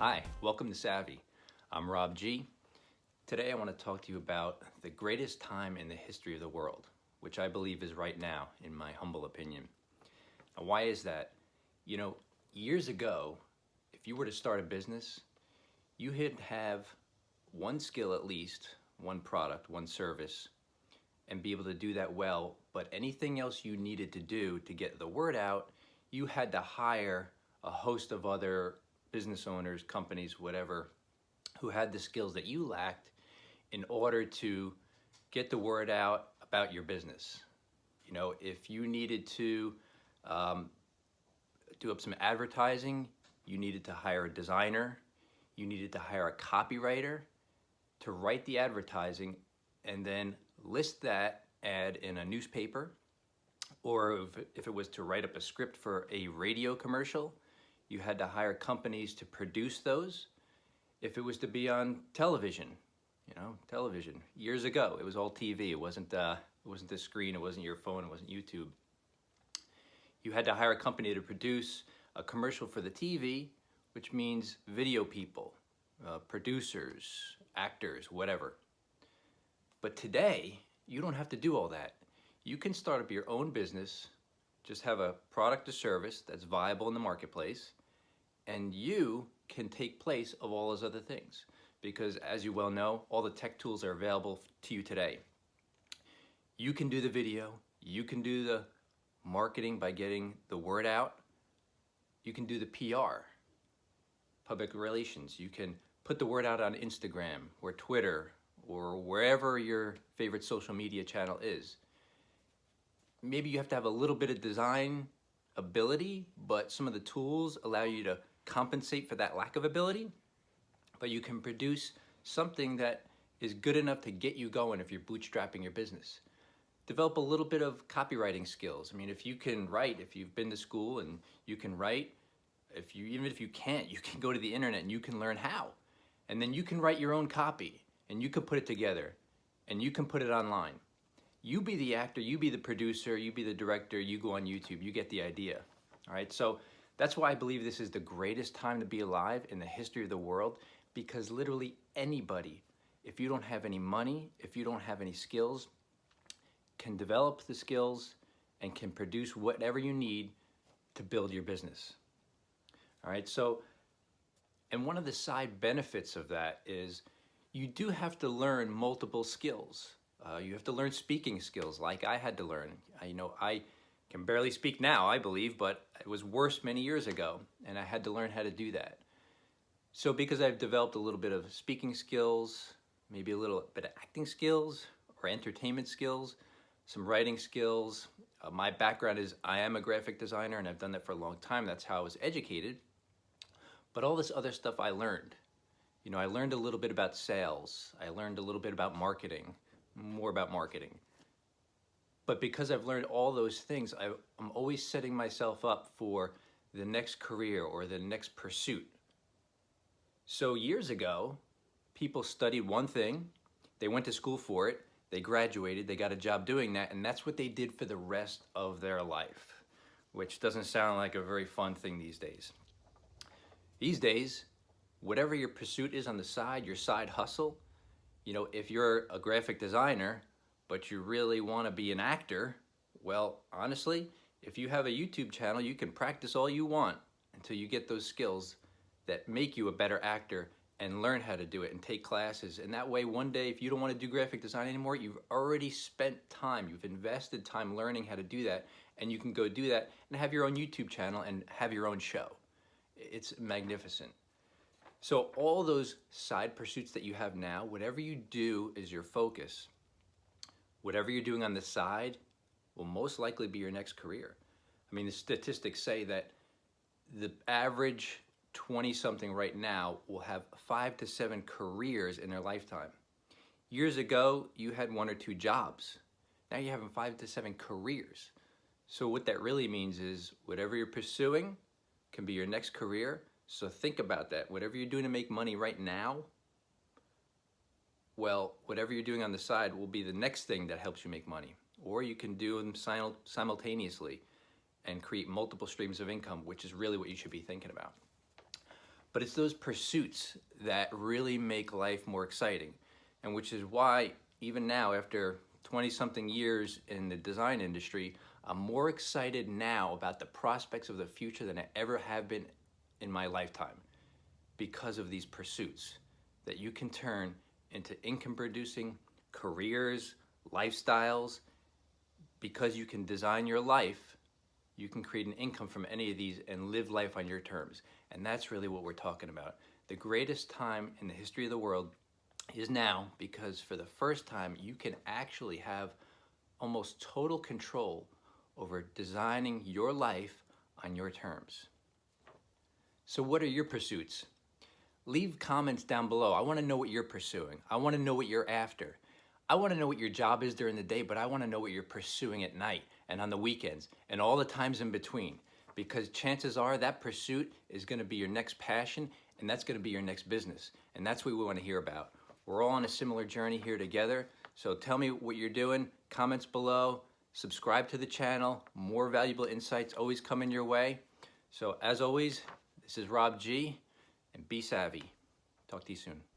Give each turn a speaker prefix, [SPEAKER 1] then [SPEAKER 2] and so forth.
[SPEAKER 1] Hi, welcome to Savvy. I'm Rob G. Today I want to talk to you about the greatest time in the history of the world, which I believe is right now, in my humble opinion. Now, why is that? Years ago, if you were to start a business, you had to have one skill at least, one product, one service, and be able to do that well. But anything else you needed to do to get the word out, you had to hire a host of other business owners, companies, whatever, who had the skills that you lacked in order to get the word out about your business. If you needed to do up some advertising, you needed to hire a designer, you needed to hire a copywriter to write the advertising and then list that ad in a newspaper, or if it was to write up a script for a radio commercial, you had to hire companies to produce those. If it was to be on television, television. Years ago, it was all TV. It wasn't the screen. It wasn't your phone. It wasn't YouTube. You had to hire a company to produce a commercial for the TV, which means video people, producers, actors, whatever. But today, you don't have to do all that. You can start up your own business, just have a product or service that's viable in the marketplace, and you can take place of all those other things. Because as you well know, all the tech tools are available to you today. You can do the video, you can do the marketing by getting the word out, you can do the PR, public relations, you can put the word out on Instagram or Twitter or wherever your favorite social media channel is. Maybe you have to have a little bit of design ability, but some of the tools allow you to compensate for that lack of ability. But you can produce something that is good enough to get you going if you're bootstrapping your business. Develop a little bit of copywriting skills. If you can write, if you've been to school and you can write, even if you can't, you can go to the internet and you can learn how. And then you can write your own copy and you can put it together and you can put it online. You be the actor, you be the producer, you be the director, you go on YouTube, you get the idea. All right, so that's why I believe this is the greatest time to be alive in the history of the world, because literally anybody, if you don't have any money, if you don't have any skills, can develop the skills and can produce whatever you need to build your business. All right, so, and one of the side benefits of that is you do have to learn multiple skills. You have to learn speaking skills like I had to learn. I can barely speak now, I believe, but it was worse many years ago, and I had to learn how to do that. So because I've developed a little bit of speaking skills, maybe a little bit of acting skills or entertainment skills, some writing skills, my background is I am a graphic designer and I've done that for a long time. That's how I was educated. But all this other stuff I learned. I learned a little bit about sales. I learned a little bit about marketing, more about marketing. But because I've learned all those things, I'm always setting myself up for the next career or the next pursuit. So years ago, people studied one thing, they went to school for it, they graduated, they got a job doing that, and that's what they did for the rest of their life, which doesn't sound like a very fun thing these days. These days, whatever your pursuit is on the side, your side hustle, if you're a graphic designer, but you really want to be an actor, well, honestly, if you have a YouTube channel, you can practice all you want until you get those skills that make you a better actor and learn how to do it and take classes. And that way, one day, if you don't want to do graphic design anymore, you've already spent time, you've invested time learning how to do that, and you can go do that and have your own YouTube channel and have your own show. It's magnificent. So all those side pursuits that you have now, whatever you do is your focus. Whatever you're doing on the side will most likely be your next career. The statistics say that the average 20-something right now will have 5 to 7 careers in their lifetime. Years ago, you had 1 or 2 jobs. Now you're having 5 to 7 careers. So what that really means is whatever you're pursuing can be your next career. So think about that. Whatever you're doing to make money right now, well, whatever you're doing on the side will be the next thing that helps you make money. Or you can do them simultaneously and create multiple streams of income, which is really what you should be thinking about. But it's those pursuits that really make life more exciting. And which is why, even now, after 20-something years in the design industry, I'm more excited now about the prospects of the future than I ever have been in my lifetime, because of these pursuits that you can turn into income-producing careers, lifestyles. Because you can design your life, you can create an income from any of these and live life on your terms. And that's really what we're talking about. The greatest time in the history of the world is now, because for the first time you can actually have almost total control over designing your life on your terms. So what are your pursuits? Leave comments down below. I want to know what you're pursuing. I want to know what you're after. I want to know what your job is during the day, but I want to know what you're pursuing at night and on the weekends and all the times in between, because chances are that pursuit is going to be your next passion, and that's going to be your next business. And that's what we want to hear about. We're all on a similar journey here together. So tell me what you're doing, comments below, subscribe to the channel. More valuable insights always coming your way. So as always, this is Rob G, and be savvy. Talk to you soon.